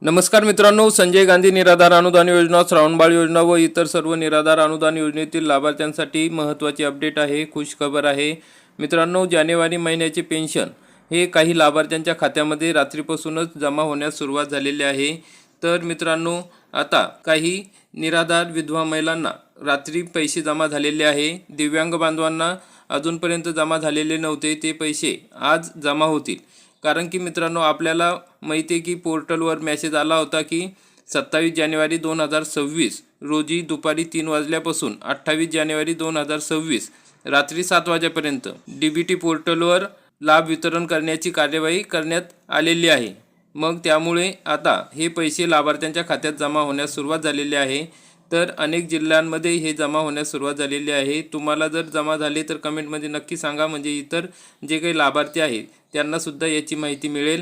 नमस्कार मित्रांनो, संजय गांधी निराधार अनुदान योजना, श्रावणबाळ योजना व इतर सर्व निराधार अनुदान योजनेतील लाभार्थ्यांसाठी महत्त्वाची अपडेट आहे, खुशखबर आहे. मित्रांनो, जानेवारी महिन्याचे पेन्शन हे काही लाभार्थ्यांच्या खात्यामध्ये रात्रीपासूनच जमा होण्यास सुरुवात झालेली आहे. तर मित्रांनो, आता काही निराधार विधवा महिलांना रात्री पैसे जमा झालेले आहे. दिव्यांग बांधवांना अजूनपर्यंत जमा झालेले नव्हते, ते पैसे आज जमा होतील. कारण की मित्रांनो, आपल्याला माहिती आहे की पोर्टलवर मेसेज आला होता की 27 जानेवारी 2026 रोजी दुपारी 3 वाजल्यापासून 28 जानेवारी 2026 रात्री 7 वाजेपर्यंत DBT पोर्टलवर लाभ वितरण करण्याची कार्यवाही करण्यात आलेली आहे. मग त्यामुळे आता हे पैसे लाभार्थ्यांच्या खात्यात जमा होण्यास सुरुवात झालेली आहे. तर अनेक जिल्ह्यांमध्ये हे जमा होण्यास सुरुवात झालेली आहे. तुम्हाला जर जमा झाले तर कमेंटमध्ये नक्की सांगा, म्हणजे इतर जे काही लाभार्थी आहेत त्यांनासुद्धा याची माहिती मिळेल.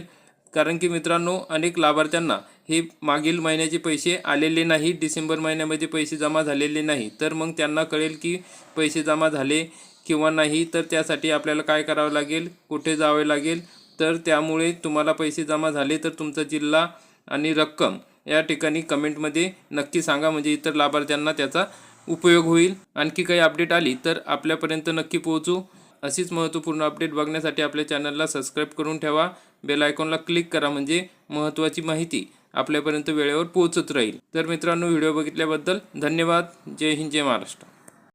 कारण की मित्रांनो, अनेक लाभार्थ्यांना हे मागील महिन्याचे पैसे आलेले नाही, डिसेंबर महिन्यामध्ये पैसे जमा झालेले नाही. तर मग त्यांना कळेल की पैसे जमा झाले किंवा नाही. तर त्यासाठी आपल्याला काय करावं लागेल, कुठे जावे लागेल. तर त्यामुळे तुम्हाला पैसे जमा झाले तर तुमचा जिल्हा आणि रक्कम या ठिकाणी कमेंटमध्ये नक्की सांगा, म्हणजे इतर लाभार्थ्यांना त्याचा उपयोग होईल. आणखी काही अपडेट आली तर आपल्यापर्यंत नक्की पोहोचू. अशीच महत्त्वपूर्ण अपडेट बघण्यासाठी आपल्या चॅनलला सबस्क्राईब करून ठेवा. बेल आयकॉनला क्लिक करा, म्हणजे महत्त्वाची माहिती आपल्यापर्यंत वेळेवर पोहोचत राहील. तर मित्रांनो, व्हिडिओ बघितल्याबद्दल धन्यवाद. जय हिंद, जय महाराष्ट्र.